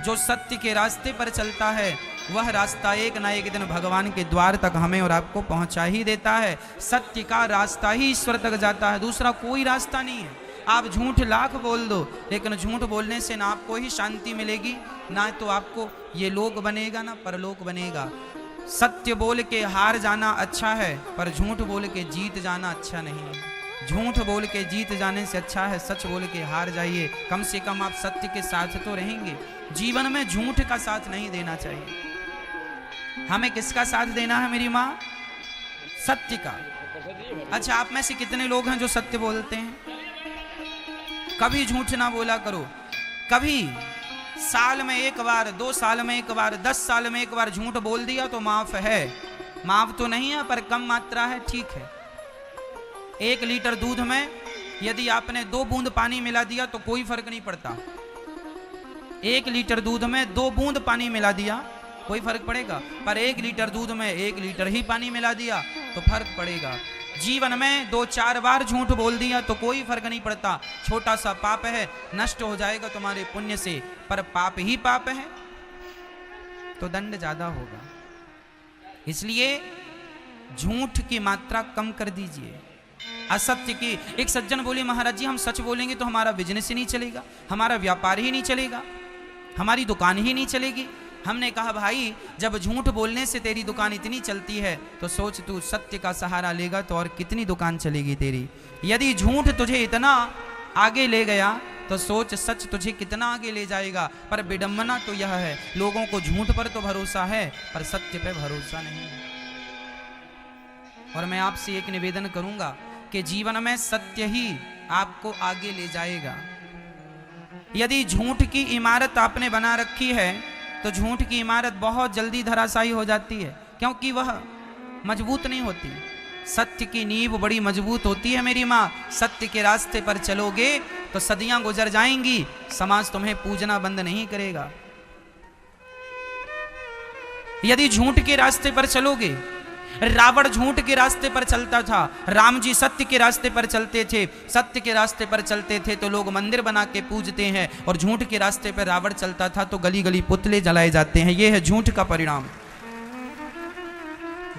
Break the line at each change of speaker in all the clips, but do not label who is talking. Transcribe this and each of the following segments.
जो सत्य के रास्ते पर चलता है वह रास्ता एक ना एक दिन भगवान के द्वार तक हमें और आपको पहुंचा ही देता है। सत्य का रास्ता ही ईश्वर तक जाता है, दूसरा कोई रास्ता नहीं है। आप झूठ लाख बोल दो, लेकिन झूठ बोलने से ना आपको ही शांति मिलेगी, ना तो आपको ये लोक बनेगा ना परलोक बनेगा। सत्य बोल के हार जाना अच्छा है, पर झूठ बोल के जीत जाना अच्छा नहीं है। झूठ बोल के जीत जाने से अच्छा है सच बोल के हार जाइए। कम से कम आप सत्य के साथ तो रहेंगे। जीवन में झूठ का साथ नहीं देना चाहिए। हमें किसका साथ देना है मेरी माँ? सत्य का। अच्छा, आप में से कितने लोग हैं जो सत्य बोलते हैं? कभी झूठ ना बोला करो। कभी साल में एक बार, 2 साल में एक बार, 10 साल में एक बार झूठ बोल दिया तो माफ है। माफ तो नहीं है पर कम मात्रा है, ठीक है। 1 लीटर दूध में यदि आपने 2 बूंद पानी मिला दिया तो कोई फर्क नहीं पड़ता। 1 लीटर दूध में 2 बूंद पानी मिला दिया कोई फर्क पड़ेगा, पर 1 लीटर दूध में 1 लीटर ही पानी मिला दिया तो फर्क पड़ेगा। जीवन में 2-4 बार झूठ बोल दिया तो कोई फर्क नहीं पड़ता। छोटा सा पाप है, नष्ट हो जाएगा तुम्हारे पुण्य से, पर पाप ही पाप है तो दंड ज्यादा होगा। इसलिए झूठ की मात्रा कम कर दीजिए। असत्य की, एक सज्जन बोले महाराज जी हम सच बोलेंगे तो हमारा बिजनेस ही नहीं चलेगा, हमारा व्यापार ही नहीं चलेगा, हमारी दुकान ही नहीं चलेगी। हमने कहा भाई जब झूठ बोलने से तेरी दुकान इतनी चलती है तो सोच तू सत्य का सहारा लेगा तो और कितनी दुकान चलेगी तेरी। यदि झूठ तुझे इतना आगे ले गया तो सोच सच तुझे कितना आगे ले जाएगा। पर विडंबना तो यह है, लोगों को झूठ पर तो भरोसा है पर सत्य पे भरोसा नहीं है। और मैं आपसे एक निवेदन करूंगा कि जीवन में सत्य ही आपको आगे ले जाएगा। यदि झूठ की इमारत आपने बना रखी है तो झूठ की इमारत बहुत जल्दी धराशायी हो जाती है, क्योंकि वह मजबूत नहीं होती। सत्य की नींव बड़ी मजबूत होती है मेरी माँ। सत्य के रास्ते पर चलोगे तो सदियां गुजर जाएंगी, समाज तुम्हें पूजना बंद नहीं करेगा। यदि झूठ के रास्ते पर चलोगे, रावण झूठ के रास्ते पर चलता था, राम जी सत्य के रास्ते पर चलते थे। सत्य के रास्ते पर चलते थे तो लोग मंदिर बना के पूजते हैं, और झूठ के रास्ते पर रावण चलता था तो गली गली पुतले जलाए जाते हैं। यह है झूठ का परिणाम।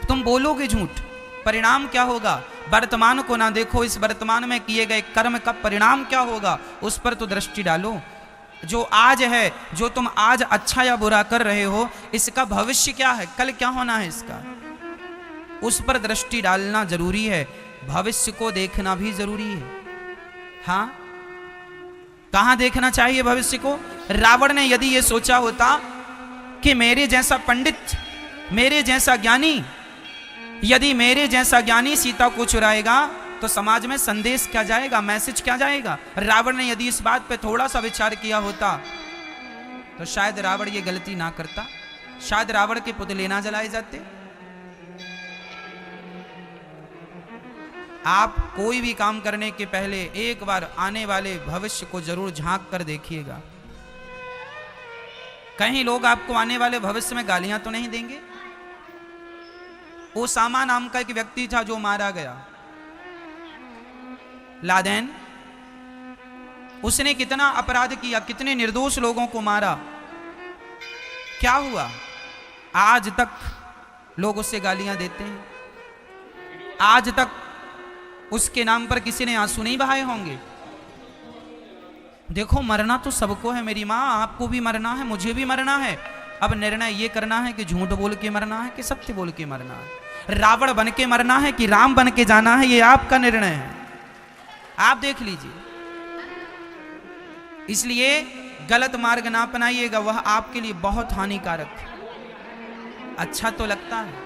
तुम बोलोगे झूठ, परिणाम क्या होगा? वर्तमान को ना देखो, इस वर्तमान में किए गए कर्म का परिणाम क्या होगा उस पर तो दृष्टि डालो। जो आज है, जो तुम आज अच्छा या बुरा कर रहे हो, इसका भविष्य क्या है, कल क्या होना है, इसका उस पर दृष्टि डालना जरूरी है। भविष्य को देखना भी जरूरी है। हाँ, कहां देखना चाहिए भविष्य को? रावण ने यदि यह सोचा होता कि मेरे जैसा पंडित, मेरे जैसा ज्ञानी, यदि मेरे जैसा ज्ञानी सीता को चुराएगा तो समाज में संदेश क्या जाएगा, मैसेज क्या जाएगा। रावण ने यदि इस बात पे थोड़ा सा विचार किया होता तो शायद रावण ये गलती ना करता, शायद रावण के पुतले ना जलाए जाते। आप कोई भी काम करने के पहले एक बार आने वाले भविष्य को जरूर झांक कर देखिएगा। कहीं लोग आपको आने वाले भविष्य में गालियां तो नहीं देंगे? ओसामा नाम का एक व्यक्ति था जो मारा गया, लादेन। उसने कितना अपराध किया, कितने निर्दोष लोगों को मारा। क्या हुआ? आज तक लोग उससे गालियां देते हैं। आज तक उसके नाम पर किसी ने आंसू नहीं बहाए होंगे। देखो, मरना तो सबको है मेरी माँ, आपको भी मरना है, मुझे भी मरना है। अब निर्णय ये करना है कि झूठ बोल के मरना है कि सत्य बोल के मरना है, रावण बन के मरना है कि राम बन के जाना है, ये आपका निर्णय है। आप देख लीजिए। इसलिए गलत मार्ग ना अपनाइएगा, वह आपके लिए बहुत हानिकारक है। अच्छा तो लगता है,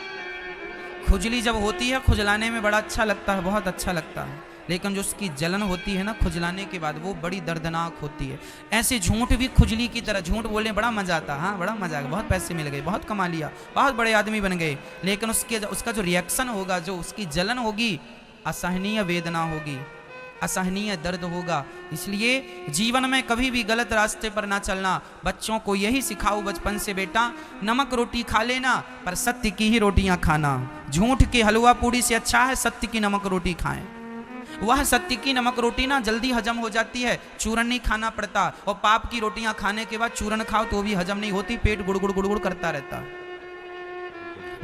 खुजली जब होती है खुजलाने में बड़ा अच्छा लगता है, बहुत अच्छा लगता है, लेकिन जो उसकी जलन होती है ना खुजलाने के बाद, वो बड़ी दर्दनाक होती है। ऐसे झूठ भी खुजली की तरह, झूठ बोलने बड़ा मजा आता है, हाँ बड़ा मजा आ गया, बहुत पैसे मिल गए, बहुत कमा लिया, बहुत बड़े आदमी बन गए, लेकिन उसका जो रिएक्शन होगा, जो उसकी जलन होगी, असहनीय वेदना होगी, असहनीय दर्द होगा। इसलिए जीवन में कभी भी गलत रास्ते पर ना चलना। बच्चों को यही सिखाओ बचपन से, बेटा नमक रोटी खा लेना पर सत्य की ही रोटियां खाना। झूठ के हलवा पूड़ी से अच्छा है सत्य की नमक रोटी खाएं। वह सत्य की नमक रोटी ना जल्दी हजम हो जाती है, चूरन नहीं खाना पड़ता। और पाप की रोटियां खाने के बाद चूरन खाओ तो भी हजम नहीं होती, पेट गुड़गुड़ गुड़गुड़ करता रहता।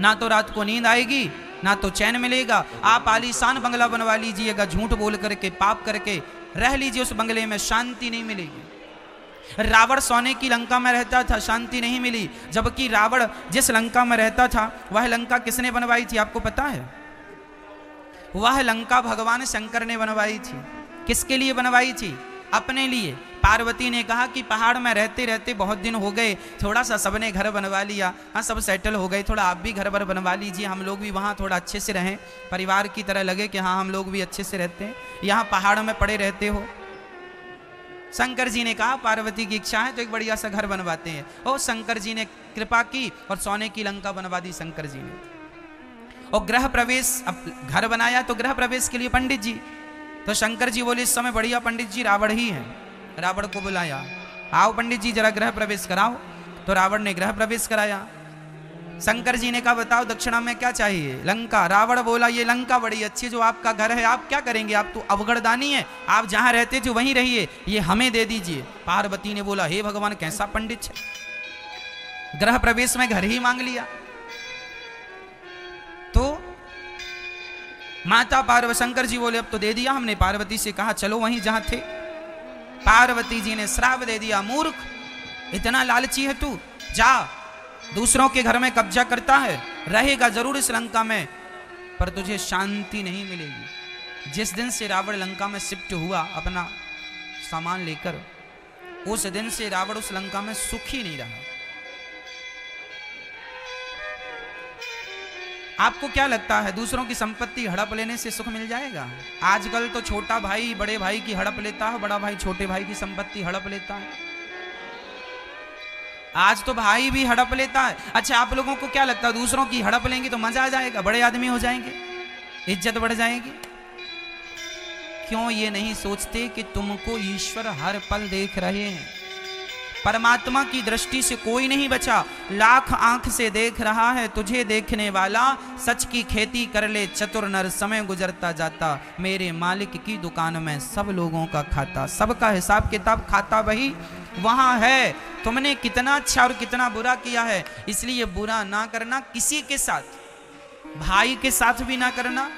ना तो रात को नींद आएगी, ना तो चैन मिलेगा। आप आलीशान बंगला बनवा लीजिएगा, झूठ बोल करके पाप करके रह लीजिए, उस बंगले में शांति नहीं मिलेगी। रावण सोने की लंका में रहता था, शांति नहीं मिली। जबकि रावण जिस लंका में रहता था वह लंका किसने बनवाई थी आपको पता है? वह लंका भगवान शंकर ने बनवाई थी। किसके लिए बनवाई थी? अपने लिए। पार्वती ने कहा कि पहाड़ में रहते रहते बहुत दिन हो गए, थोड़ा सा सबने घर बनवा लिया, हाँ सब सेटल हो गए, थोड़ा आप भी घर भर बनवा लीजिए, हम लोग भी वहाँ थोड़ा अच्छे से रहें, परिवार की तरह लगे कि हाँ हम लोग भी अच्छे से रहते हैं, यहाँ पहाड़ में पड़े रहते हो। शंकर जी ने कहा पार्वती की इच्छा है तो एक बढ़िया सा घर बनवाते हैं। और शंकर जी ने कृपा की और सोने की लंका बनवा दी शंकर जी ने। और गृह प्रवेश, अब घर बनाया तो गृह प्रवेश के लिए पंडित जी, तो शंकर जी बोले इस समय बढ़िया पंडित जी रावण ही है। रावण को बुलाया, आओ पंडित जी जरा गृह प्रवेश कराओ। तो रावण ने गृह प्रवेश कराया। शंकर जी ने कहा बताओ दक्षिणा में क्या चाहिए? लंका। रावण बोला ये लंका बड़ी अच्छी, जो आपका घर है आप क्या करेंगे, आप तो अवगढ़दानी है, आप जहां रहते थे वहीं रहिए, ये हमें दे दीजिए। पार्वती ने बोला हे भगवान कैसा पंडित है, गृह प्रवेश में घर ही मांग लिया। तो माता पार्वती, शंकर जी बोले अब तो दे दिया हमने। पार्वती से कहा चलो वहीं जहां थे। पार्वती जी ने श्राप दे दिया, मूर्ख इतना लालची है तू, जा दूसरों के घर में कब्जा करता है, रहेगा जरूर इस लंका में पर तुझे शांति नहीं मिलेगी। जिस दिन से रावण लंका में शिफ्ट हुआ अपना सामान लेकर, उस दिन से रावण उस लंका में सुखी नहीं रहा। आपको क्या लगता है दूसरों की संपत्ति हड़प लेने से सुख मिल जाएगा? आजकल तो छोटा भाई बड़े भाई की हड़प लेता है, बड़ा भाई छोटे भाई की संपत्ति हड़प लेता है, आज तो भाई भी हड़प लेता है। अच्छा आप लोगों को क्या लगता है दूसरों की हड़प लेंगे तो मजा आ जाएगा, बड़े आदमी हो जाएंगे, इज्जत बढ़ जाएगी? क्यों ये नहीं सोचते कि तुमको ईश्वर हर पल देख रहे हैं? परमात्मा की दृष्टि से कोई नहीं बचा, लाख आंख से देख रहा है तुझे देखने वाला। सच की खेती कर ले चतुर नर, समय गुजरता जाता, मेरे मालिक की दुकान में सब लोगों का खाता, सबका हिसाब किताब खाता वही वहां है। तुमने कितना अच्छा और कितना बुरा किया है, इसलिए बुरा ना करना किसी के साथ, भाई के साथ भी ना करना,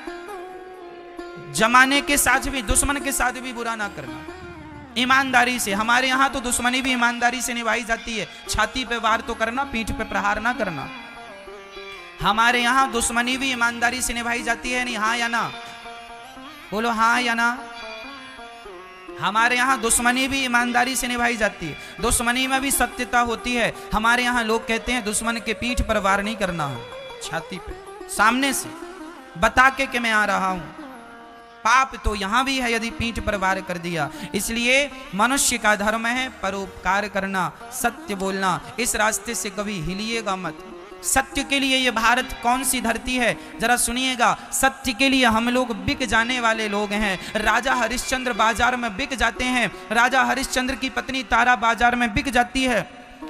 जमाने के साथ भी, दुश्मन के साथ भी बुरा ना करना, ईमानदारी से। हमारे यहाँ तो दुश्मनी भी ईमानदारी से निभाई जाती है, छाती पे वार तो करना, पीठ पे प्रहार ना करना। हमारे यहाँ दुश्मनी भी ईमानदारी से निभाई जाती है, नहीं हाँ या ना? बोलो हाँ या ना? हमारे यहाँ दुश्मनी भी ईमानदारी से निभाई जाती है, दुश्मनी में भी सत्यता होती है। हमारे यहाँ लोग कहते हैं दुश्मन के पीठ पर वार नहीं करना है, छाती पे सामने से बता के कि मैं आ रहा हूं। पाप तो यहां भी है यदि पीठ पर वार कर दिया। इसलिए मनुष्य का धर्म है परोपकार करना, सत्य बोलना, इस रास्ते से कभी हिलिएगा मत। सत्य के लिए ये भारत कौन सी धरती है जरा सुनिएगा। सत्य के लिए हम लोग बिक जाने वाले लोग हैं। राजा हरिश्चंद्र बाजार में बिक जाते हैं, राजा हरिश्चंद्र की पत्नी तारा बाजार में बिक जाती है,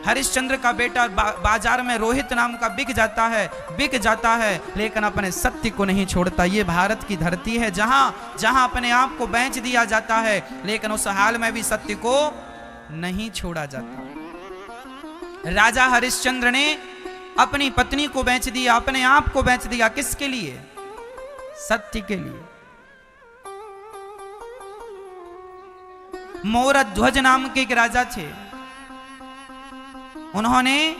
हरिश्चंद्र का बेटा बाजार में रोहित नाम का बिक जाता है, लेकिन अपने सत्य को नहीं छोड़ता। ये भारत की धरती है जहां अपने आप को बेच दिया जाता है, लेकिन उस हाल में भी सत्य को नहीं छोड़ा जाता। राजा हरिश्चंद्र ने अपनी पत्नी को बेच दिया, अपने आप को बेच दिया, किसके लिए? सत्य के लिए। मोरध्वज नाम के एक राजा थे, उन्होंने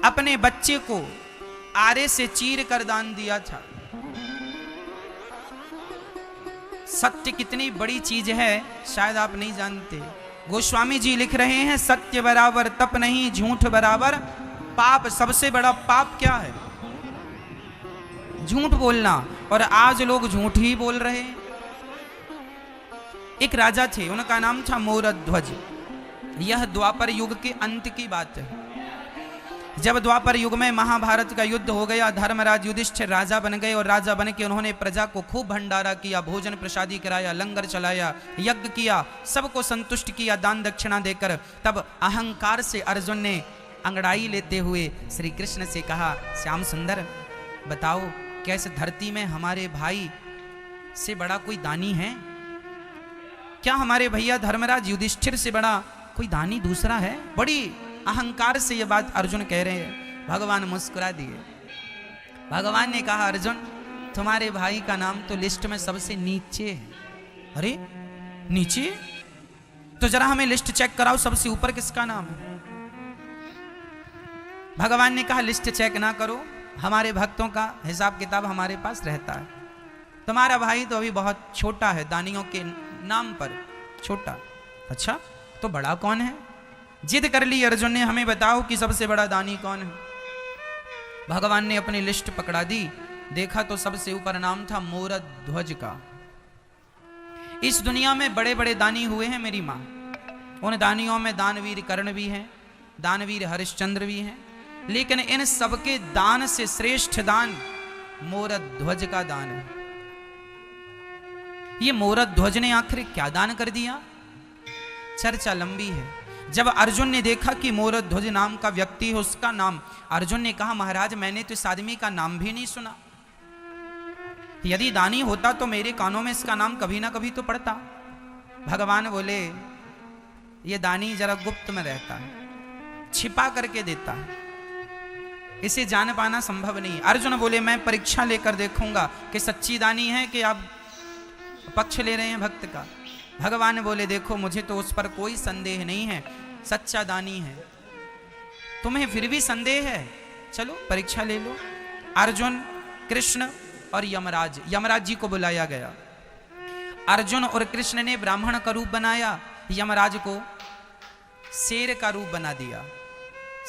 अपने बच्चे को आरे से चीर कर दान दिया था। सत्य कितनी बड़ी चीज है शायद आप नहीं जानते। गोस्वामी जी लिख रहे हैं सत्य बराबर तप नहीं, झूठ बराबर पाप। सबसे बड़ा पाप क्या है? झूठ बोलना, और आज लोग झूठ ही बोल रहे हैं। एक राजा थे, उनका नाम था मोरध्वज। यह द्वापर युग के अंत की बात है। जब द्वापर युग में महाभारत का युद्ध हो गया, धर्मराज युधिष्ठिर राजा बन गए, और राजा बन के उन्होंने प्रजा को खूब भंडारा किया, भोजन प्रसादी कराया, लंगर चलाया, यज्ञ किया, सबको संतुष्ट किया दान दक्षिणा देकर। तब अहंकार से अर्जुन ने अंगड़ाई लेते हुए श्री कृष्ण से कहा, श्याम सुंदर बताओ क्या इस धरती में हमारे भाई से बड़ा कोई दानी है? क्या हमारे भैया धर्मराज युधिष्ठिर से बड़ा कोई दानी दूसरा है? बड़ी अहंकार से ये बात अर्जुन कह रहे हैं। भगवान मुस्कुरा दिए। भगवान ने कहा, अर्जुन तुम्हारे भाई का नाम तो लिस्ट में सबसे नीचे है। अरे नीचे? तो जरा हमें लिस्ट चेक कराओ, सबसे ऊपर किसका नाम है? भगवान ने कहा, लिस्ट चेक ना करो, हमारे भक्तों का हिसाब किताब हमारे पास रहता है। तुम्हारा भाई तो अभी बहुत छोटा है, दानियों के नाम पर छोटा। अच्छा तो बड़ा कौन है? जिद कर ली अर्जुन ने, हमें बताओ कि सबसे बड़ा दानी कौन है। भगवान ने अपनी लिस्ट पकड़ा दी, देखा तो सबसे ऊपर नाम था मोरध्वज का। इस दुनिया में बड़े बड़े दानी हुए हैं मेरी माँ, उन दानियों में दानवीर कर्ण भी हैं, दानवीर हरिश्चंद्र भी हैं, लेकिन इन सबके दान से श्रेष्ठ दान मोरध्वज का दान है। ये मोरध्वज ने आखिर क्या दान कर दिया? चर्चा लंबी है। जब अर्जुन ने देखा कि मोरध्वज नाम का व्यक्ति है, उसका नाम, अर्जुन ने कहा, महाराज मैंने तो इस आदमी का नाम भी नहीं सुना, यदि दानी होता तो मेरे कानों में इसका नाम कभी ना कभी तो पड़ता। भगवान बोले, ये दानी जरा गुप्त में रहता है, छिपा करके देता है, इसे जान पाना संभव नहीं। अर्जुन बोले, मैं परीक्षा लेकर देखूंगा कि सच्ची दानी है कि आप पक्ष ले रहे हैं भक्त का। भगवान बोले, देखो मुझे तो उस पर कोई संदेह नहीं है, सच्चा दानी है। तुम्हें फिर भी संदेह है, चलो परीक्षा ले लो। अर्जुन, कृष्ण और यमराज, यमराज जी को बुलाया गया। अर्जुन और कृष्ण ने ब्राह्मण का रूप बनाया, यमराज को शेर का रूप बना दिया।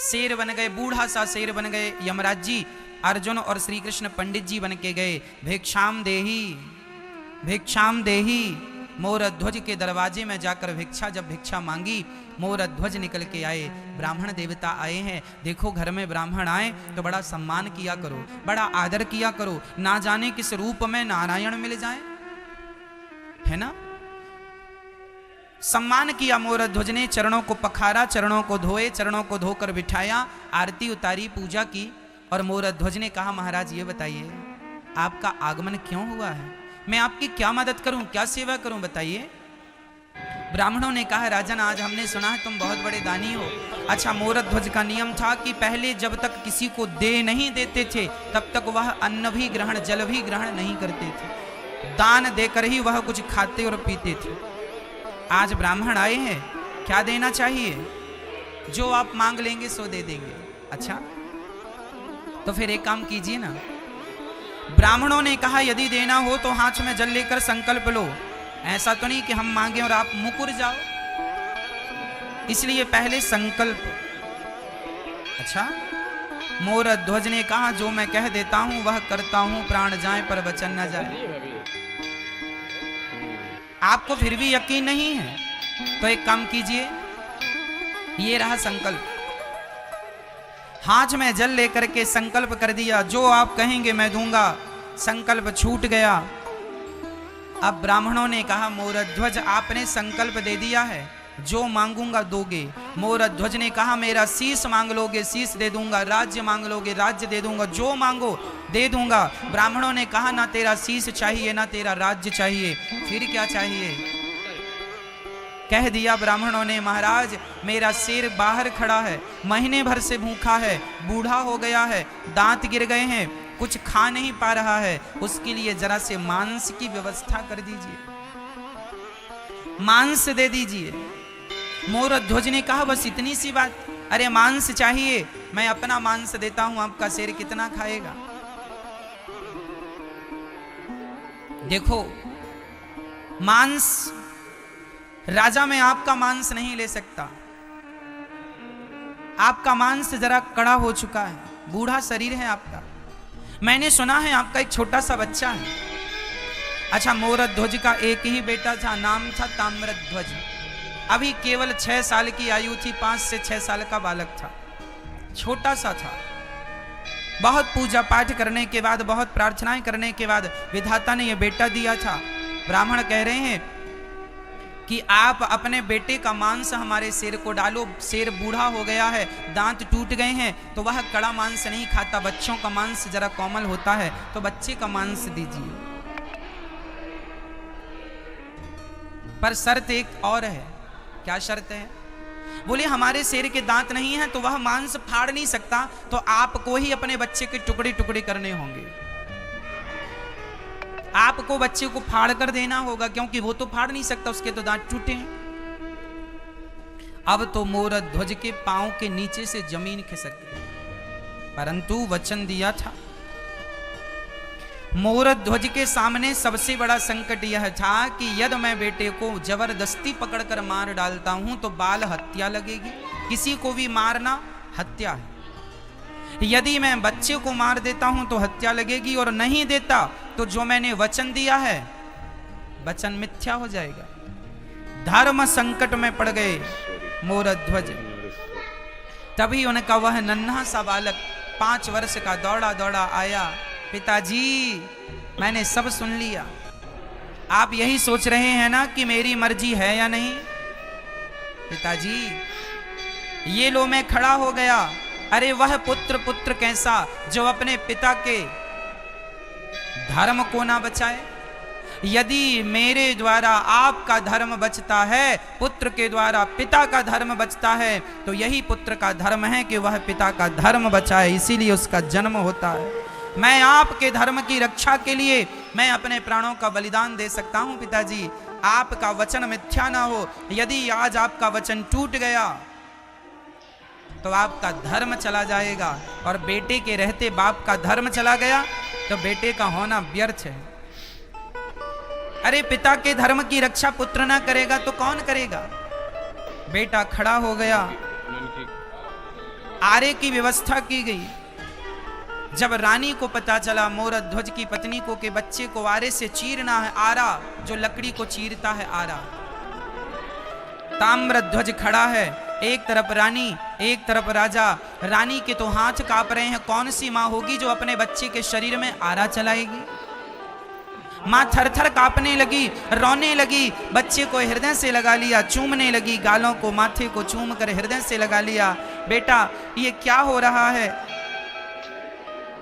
शेर बन गए, बूढ़ा सा शेर बन गए यमराज जी। अर्जुन और श्री कृष्ण पंडित जी बन के गए। भिक्षाम देही, भिक्षाम देही, मोरध्वज के दरवाजे में जाकर भिक्षा जब भिक्षा मांगी, मोरध्वज निकल के आए। ब्राह्मण देवता आए हैं, देखो घर में ब्राह्मण आए तो बड़ा सम्मान किया करो, बड़ा आदर किया करो, ना जाने किस रूप में नारायण मिल जाए, है ना। सम्मान किया मोरध्वज ने, चरणों को पखारा, चरणों को धोए, चरणों को धोकर बिठाया, आरती उतारी, पूजा की। और मोरध्वज ने कहा, महाराज ये बताइए आपका आगमन क्यों हुआ है, मैं आपकी क्या मदद करूं, क्या सेवा करूं, बताइए। ब्राह्मणों ने कहा, राजन आज हमने सुना है तुम बहुत बड़े दानी हो। अच्छा, मोरध्वज का नियम था कि पहले जब तक किसी को दे नहीं देते थे तब तक वह अन्न भी ग्रहण, जल भी ग्रहण नहीं करते थे, दान देकर ही वह कुछ खाते और पीते थे। आज ब्राह्मण आए हैं, क्या देना चाहिए? जो आप मांग लेंगे सो दे देंगे। अच्छा तो फिर एक काम कीजिए ना। ब्राह्मणों ने कहा, यदि देना हो तो हाथ में जल लेकर संकल्प लो, ऐसा तो नहीं कि हम मांगे और आप मुकुर जाओ, इसलिए पहले संकल्प। अच्छा, मोरध्वज ने कहा, जो मैं कह देता हूं वह करता हूं, प्राण जाए पर वचन न जाए। आपको फिर भी यकीन नहीं है तो एक काम कीजिए, ये रहा संकल्प। हाथ में जल लेकर के संकल्प कर दिया, जो आप कहेंगे मैं दूंगा। संकल्प छूट गया। अब ब्राह्मणों ने कहा, मोरध्वज आपने संकल्प दे दिया है, जो मांगूंगा दोगे। मोरध्वज ने कहा, मेरा शीश मांग लोगे, शीश दे दूंगा, राज्य मांग लोगे, राज्य दे दूंगा, जो मांगो दे दूंगा। ब्राह्मणों ने कहा, ना तेरा शीश चाहिए ना तेरा राज्य चाहिए, फिर क्या चाहिए? कह दिया ब्राह्मणों ने, महाराज मेरा शेर बाहर खड़ा है, महीने भर से भूखा है, बूढ़ा हो गया है, दांत गिर गए हैं, कुछ खा नहीं पा रहा है, उसके लिए जरा से मांस की व्यवस्था कर दीजिए, मांस दे दीजिए। मोरध्वज ने कहा, बस इतनी सी बात? अरे मांस चाहिए, मैं अपना मांस देता हूं, आपका शेर कितना खाएगा? देखो, मांस, राजा में आपका मांस नहीं ले सकता, आपका मांस जरा कड़ा हो चुका है, बूढ़ा शरीर है आपका। मैंने सुना है आपका एक छोटा सा बच्चा है। अच्छा, मोरध्वज का एक ही बेटा था, नाम था ताम्रध्वज। अभी केवल 6 साल की आयु थी, 5 से 6 साल का बालक था, छोटा सा था। बहुत पूजा पाठ करने के बाद, बहुत प्रार्थनाएं करने के बाद विधाता ने यह बेटा दिया था। ब्राह्मण कह रहे हैं कि आप अपने बेटे का मांस हमारे शेर को डालो। शेर बूढ़ा हो गया है, दांत टूट गए हैं, तो वह कड़ा मांस नहीं खाता, बच्चों का मांस जरा कोमल होता है, तो बच्चे का मांस दीजिए। पर शर्त एक और है। क्या शर्त है? बोले हमारे शेर के दांत नहीं हैं तो वह मांस फाड़ नहीं सकता, तो आपको ही अपने बच्चे के टुकड़े टुकड़े करने होंगे। आपको बच्चे को फाड़ कर देना होगा, क्योंकि वो तो फाड़ नहीं सकता, उसके तो दांत टूटे हैं। अब तो मोर ध्वज के पांव के नीचे से जमीन खिसक गई, परंतु वचन दिया था। मोर ध्वज के सामने सबसे बड़ा संकट यह था कि यदि मैं बेटे को जबरदस्ती पकड़कर मार डालता हूं तो बाल हत्या लगेगी। किसी को भी मारना हत्या है। यदि मैं बच्चे को मार देता हूं तो हत्या लगेगी, और नहीं देता तो जो मैंने वचन दिया है वचन मिथ्या हो जाएगा। धर्म संकट में पड़ गए मोर ध्वज। तभी उनका वह नन्हा सा बालक 5 वर्ष का दौड़ा दौड़ा आया। पिताजी, मैंने सब सुन लिया। आप यही सोच रहे हैं ना कि मेरी मर्जी है या नहीं? पिताजी, ये लो मैं खड़ा हो गया। अरे वह पुत्र कैसा जो अपने पिता के धर्म को ना बचाए। यदि मेरे द्वारा आपका धर्म बचता है, पुत्र के द्वारा पिता का धर्म बचता है, तो यही पुत्र का धर्म है कि वह पिता का धर्म बचाए, इसीलिए उसका जन्म होता है। मैं आपके धर्म की रक्षा के लिए मैं अपने प्राणों का बलिदान दे सकता हूं पिताजी। आपका वचन मिथ्या ना हो। यदि आज आपका वचन टूट गया तो आपका धर्म चला जाएगा, और बेटे के रहते बाप का धर्म चला गया तो बेटे का होना व्यर्थ है। अरे पिता के धर्म की रक्षा पुत्र ना करेगा तो कौन करेगा? बेटा खड़ा हो गया। आरे की व्यवस्था की गई। जब रानी को पता चला मोर ध्वज की पत्नी को कि बच्चे को आरे से चीरना है, आरा जो लकड़ी को चीरता है, आरा। ताम्र ध्वज खड़ा है, एक तरफ रानी एक तरफ राजा। रानी के तो हाथ कांप रहे हैं। कौन सी माँ होगी जो अपने बच्चे के शरीर में आरा चलाएगी? माँ थर-थर कांपने लगी, रोने लगी, बच्चे को हृदय से लगा लिया, चूमने लगी, गालों को माथे को चूम कर हृदय से लगा लिया। बेटा ये क्या हो रहा है?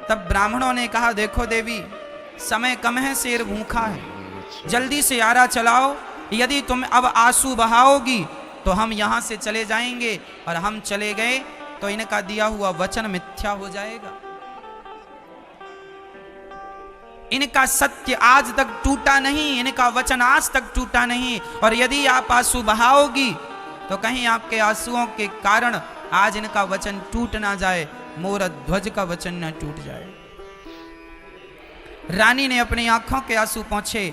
तब ब्राह्मणों ने कहा, देखो देवी, समय कम है, शेर भूखा है, जल्दी से आरा चलाओ। यदि तुम अब आंसू बहाओगी तो हम यहां से चले जाएंगे, और हम चले गए तो इनका दिया हुआ वचन मिथ्या हो जाएगा। इनका सत्य आज तक टूटा नहीं, इनका वचन आज तक टूटा नहीं, और यदि आप आंसू बहाओगी तो कहीं आपके आंसुओं के कारण आज इनका वचन टूट ना जाए, मोर ध्वज का वचन न टूट जाए। रानी ने अपनी आंखों के आंसू पोंछे,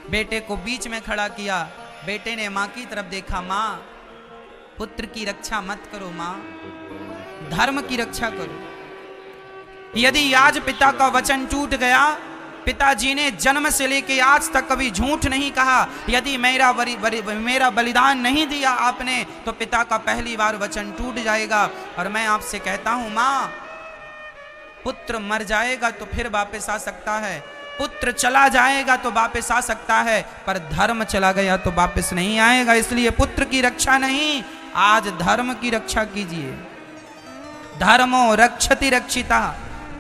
बेटे को बीच में खड़ा किया। बेटे ने मां की तरफ देखा। मां, पुत्र की रक्षा मत करो मां, धर्म की रक्षा करो। यदि आज पिता का वचन टूट गया, पिताजी ने जन्म से लेके आज तक कभी झूठ नहीं कहा, यदि मेरा बलिदान नहीं दिया आपने, तो पिता का पहली बार वचन टूट जाएगा। और मैं आपसे कहता हूं मां, पुत्र मर जाएगा तो फिर वापस आ सकता है, पुत्र चला जाएगा तो वापस आ सकता है, पर धर्म चला गया तो वापस नहीं आएगा। इसलिए पुत्र की रक्षा नहीं, आज धर्म की रक्षा कीजिए। धर्मो रक्षति रक्षिता।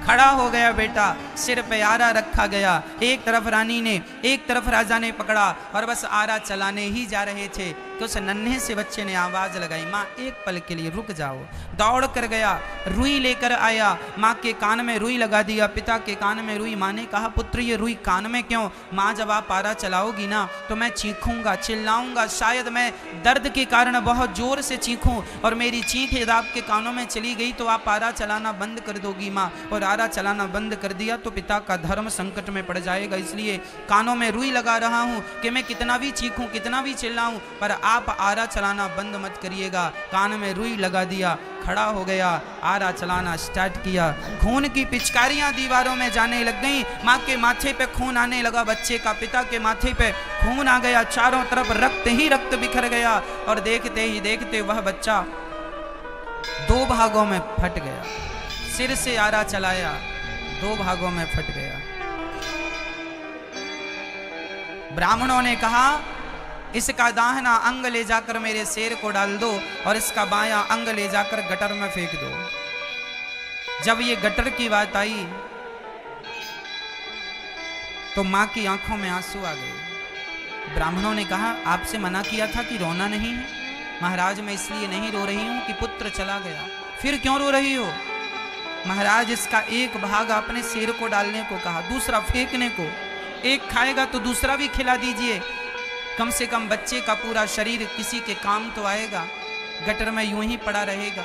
खड़ा हो गया बेटा, सिर पे आरा रखा गया। एक तरफ रानी ने, एक तरफ राजा ने पकड़ा, और बस आरा चलाने ही जा रहे थे कि उस नन्हे से बच्चे ने आवाज लगाई, माँ एक पल के लिए रुक जाओ। दौड़ कर गया, रुई लेकर आया, माँ के कान में रुई लगा दिया, पिता के कान में रुई। माँ ने कहा, पुत्र ये रुई कान में क्यों? माँ जब आप आरा चलाओगी ना तो मैं चीखूंगा, चिल्लाऊंगा, शायद मैं दर्द के कारण बहुत जोर से चीखूं, और मेरी चीख यदि आपके कानों में चली गई तो आप आरा चलाना बंद कर दोगी माँ। और आरा चलाना बंद कर दिया तो पिता का धर्म संकट में पड़ जाएगा, इसलिए कानों में रुई लगा रहा हूं कि मैं कितना भी चीखूं, कितना भी चिल्लाऊं, पर आप आरा चलाना बंद मत करिएगा। कान में रुई लगा दिया, खड़ा हो गया, आरा चलाना स्टार्ट किया। खून की पिचकारियां दीवारों में जाने लग गईं। माँ के माथे पे खून आने लगा, बच्चे का पिता के माथे पे खून आ गया, चारों तरफ रक्त ही रक्त बिखर गया, और देखते ही देखते वह बच्चा 2 भागों में फट गया। सिर से आरा चलाया, 2 भागों में फट गया। ब्राह्मणों ने कहा, इसका दाहिना अंग ले जाकर मेरे शेर को डाल दो और इसका बायां अंग ले जाकर गटर में फेंक दो। जब ये गटर की बात आई तो मां की आंखों में आंसू आ गए। ब्राह्मणों ने कहा, आपसे मना किया था कि रोना नहीं है। महाराज, मैं इसलिए नहीं रो रही हूं कि पुत्र चला गया। फिर क्यों रो रही हो? महाराज, इसका एक भाग अपने शेर को डालने को कहा, दूसरा फेंकने को। एक खाएगा तो दूसरा भी खिला दीजिए, कम से कम बच्चे का पूरा शरीर किसी के काम तो आएगा, गटर में यूं ही पड़ा रहेगा।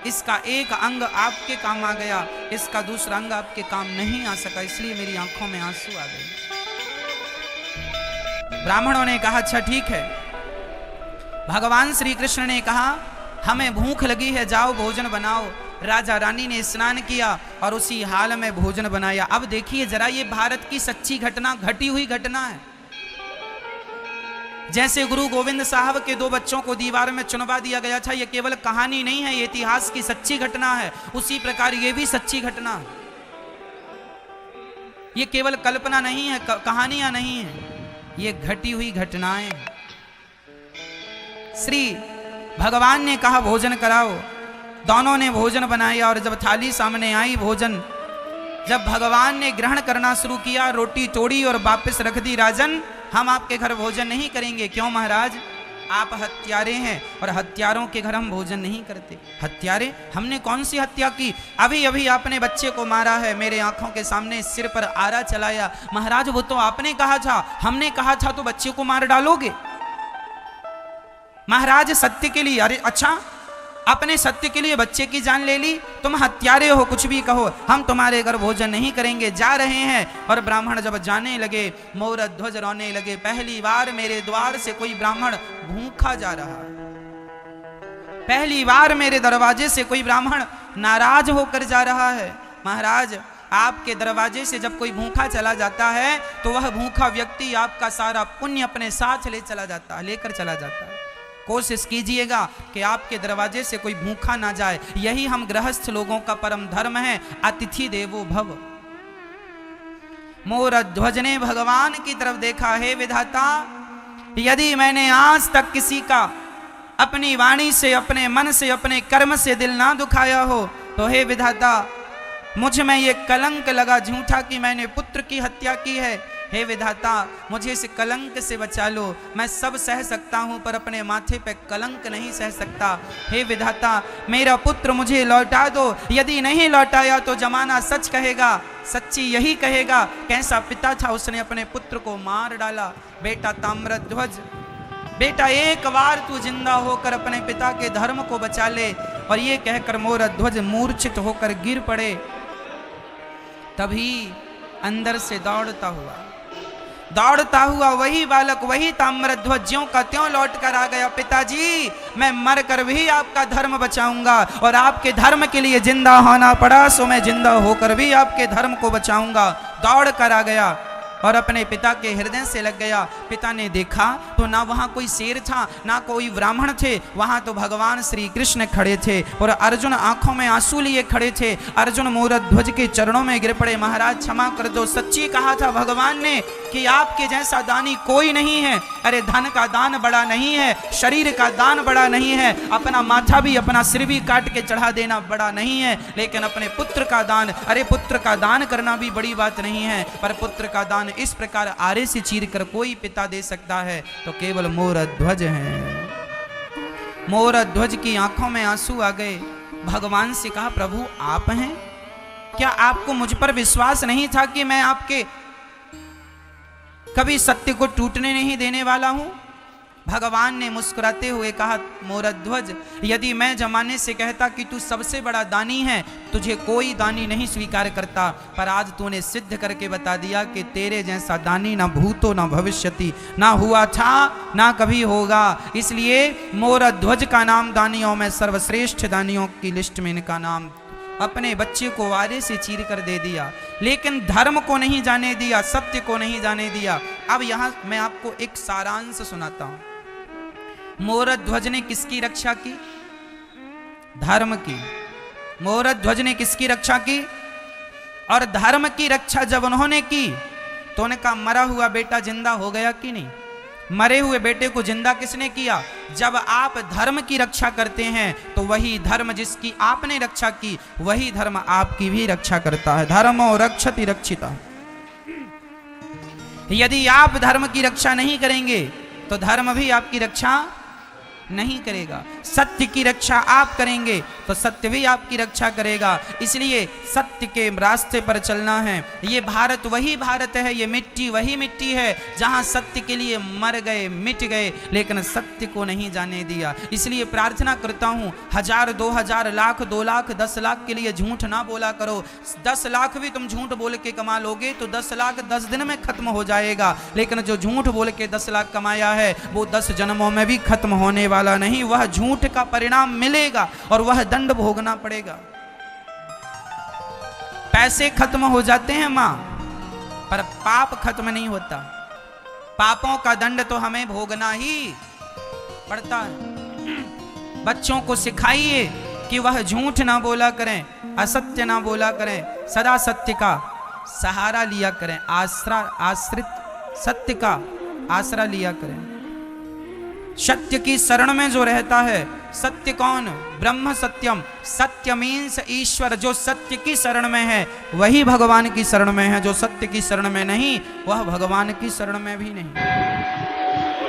इसका एक अंग आपके काम आ गया, इसका दूसरा अंग आपके काम नहीं आ सका, इसलिए मेरी आंखों में आंसू आ गए। ब्राह्मणों ने कहा, अच्छा ठीक है। भगवान श्री कृष्ण ने कहा, हमें भूख लगी है, जाओ भोजन बनाओ। राजा रानी ने स्नान किया और उसी हाल में भोजन बनाया। अब देखिए जरा, ये भारत की सच्ची घटना, घटी हुई घटना है। जैसे गुरु गोविंद साहब के 2 बच्चों को दीवार में चुनवा दिया गया था, ये केवल कहानी नहीं है, ये इतिहास की सच्ची घटना है। उसी प्रकार ये भी सच्ची घटना है। ये केवल कल्पना नहीं है, कहानियां नहीं है, ये घटी हुई घटनाएं। श्री भगवान ने कहा, भोजन कराओ। दोनों ने भोजन बनाया और जब थाली सामने आई, भोजन जब भगवान ने ग्रहण करना शुरू किया, रोटी तोड़ी और वापस रख दी। राजन, हम आपके घर भोजन नहीं करेंगे। क्यों महाराज? आप हत्यारे हैं और हत्यारों के घर हम भोजन नहीं करते। हत्यारे? हमने कौन सी हत्या की? अभी अभी आपने बच्चे को मारा है, मेरे आंखों के सामने सिर पर आरा चलाया। महाराज, वो तो आपने कहा था, हमने कहा था तो बच्चे को मार डालोगे। महाराज, सत्य के लिए। अरे अच्छा, अपने सत्य के लिए बच्चे की जान ले ली? तुम हत्यारे हो, कुछ भी कहो, हम तुम्हारे घर भोजन नहीं करेंगे। जा रहे हैं और ब्राह्मण जब जाने लगे, मोर ध्वज रोने लगे। पहली बार मेरे द्वार से कोई ब्राह्मण भूखा जा रहा, पहली बार मेरे दरवाजे से कोई ब्राह्मण नाराज होकर जा रहा है। महाराज, आपके दरवाजे से जब कोई भूखा चला जाता है तो वह भूखा व्यक्ति आपका सारा पुण्य अपने साथ लेकर चला जाता है। कोशिश कीजिएगा कि आपके दरवाजे से कोई भूखा ना जाए। यही हम गृहस्थ लोगों का परम धर्म है, अतिथि देवो भव। मोर ध्वज ने भगवान की तरफ देखा, हे विधाता, यदि मैंने आज तक किसी का अपनी वाणी से, अपने मन से, अपने कर्म से दिल ना दुखाया हो, तो हे विधाता, मुझ में ये कलंक लगा झूठा कि मैंने पुत्र की हत्या की है। हे विधाता, मुझे इस कलंक से बचा लो। मैं सब सह सकता हूँ पर अपने माथे पे कलंक नहीं सह सकता। हे विधाता, मेरा पुत्र मुझे लौटा दो। यदि नहीं लौटाया तो जमाना सच कहेगा, सच्ची यही कहेगा, कैसा पिता था, उसने अपने पुत्र को मार डाला। बेटा ताम्रध्वज, बेटा एक बार तू जिंदा होकर अपने पिता के धर्म को बचा ले। और ये कहकर मोरध्वज मूर्छित होकर गिर पड़े। तभी अंदर से दौड़ता हुआ वही बालक, वही ताम्रध्वज ज्यों का त्यों लौट कर आ गया। पिताजी, मैं मर कर भी आपका धर्म बचाऊंगा और आपके धर्म के लिए जिंदा होना पड़ा सो मैं जिंदा होकर भी आपके धर्म को बचाऊंगा। दौड़ कर आ गया और अपने पिता के हृदय से लग गया। पिता ने देखा तो ना वहाँ कोई शेर था, ना कोई ब्राह्मण थे, वहाँ तो भगवान श्री कृष्ण खड़े थे और अर्जुन आंखों में आंसू लिए खड़े थे। अर्जुन मोरध्वज के चरणों में गिर पड़े, महाराज क्षमा कर दो, सच्ची कहा था भगवान ने कि आपके जैसा दानी कोई नहीं है। अरे धन का दान बड़ा नहीं है, शरीर का दान बड़ा नहीं है, अपना माथा भी, अपना सिर भी काट के चढ़ा देना बड़ा नहीं है, लेकिन अपने पुत्र का दान, अरे पुत्र का दान करना भी बड़ी बात नहीं है। पर पुत्र का दान इस प्रकार आरे से चीर कर कोई पिता दे सकता है तो केवल मोरध्वज हैं। मोरध्वज की आंखों में आंसू आ गए। भगवान से कहा, प्रभु आप हैं क्या? आपको मुझ पर विश्वास नहीं था कि मैं आपके कभी सत्य को टूटने नहीं देने वाला हूं? भगवान ने मुस्कुराते हुए कहा, मोरध्वज, यदि मैं जमाने से कहता कि तू सबसे बड़ा दानी है, तुझे कोई दानी नहीं स्वीकार करता, पर आज तूने सिद्ध करके बता दिया कि तेरे जैसा दानी ना भूतो ना भविष्यति, ना हुआ था ना कभी होगा। इसलिए मोरध्वज का नाम दानियों में सर्वश्रेष्ठ दानियों की लिस्ट में इनका नाम। अपने बच्चे को वारे से चीर कर दे दिया, लेकिन धर्म को नहीं जाने दिया, सत्य को नहीं जाने दिया। अब यहां मैं आपको एक सारांश सुनाता हूं। मोरध्वज ने किसकी रक्षा की? धर्म की। मोरध्वज ने किसकी रक्षा की? और धर्म की रक्षा जब उन्होंने की तो उनका मरा हुआ बेटा जिंदा हो गया कि नहीं? मरे हुए बेटे को जिंदा किसने किया? जब आप धर्म की रक्षा करते हैं तो वही धर्म जिसकी आपने रक्षा की, वही धर्म आपकी भी रक्षा करता है। धर्मो रक्षति रक्षिता। यदि आप धर्म की रक्षा नहीं करेंगे तो धर्म भी आपकी रक्षा नहीं करेगा। सत्य की रक्षा आप करेंगे तो सत्य भी आपकी रक्षा करेगा। इसलिए सत्य के रास्ते पर चलना है। ये भारत वही भारत है, ये मिट्टी वही मिट्टी है जहां सत्य के लिए मर गए, मिट गए, लेकिन सत्य को नहीं जाने दिया। इसलिए प्रार्थना करता हूं, 1000, 2000, लाख, 2 लाख, 10 लाख के लिए झूठ ना बोला करो। 10 लाख भी तुम झूठ बोल के कमा लोगे तो 10 लाख 10 दिन में खत्म हो जाएगा, लेकिन जो झूठ बोल के 10 लाख कमाया है वो 10 जन्मों में भी खत्म होने वाला नहीं। वह झूठ का परिणाम मिलेगा और वह दंड भोगना पड़ेगा। पैसे खत्म हो जाते हैं मां, पर पाप खत्म नहीं होता। पापों का दंड तो हमें भोगना ही पड़ता है। बच्चों को सिखाइए कि वह झूठ ना बोला करें, असत्य ना बोला करें, सदा सत्य का सहारा लिया करें, आश्रित सत्य का आसरा लिया करें। सत्य की शरण में जो रहता है, सत्य कौन? ब्रह्म सत्यम। सत्य मीन्स ईश्वर। जो सत्य की शरण में है वही भगवान की शरण में है, जो सत्य की शरण में नहीं वह भगवान की शरण में भी नहीं।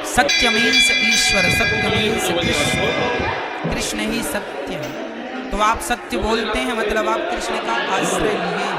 सत्य मीन्स ईश्वर, सत्य मीन्स कृष्ण, कृष्ण ही सत्य है। तो आप सत्य बोलते हैं मतलब आप कृष्ण का आश्रय लिए।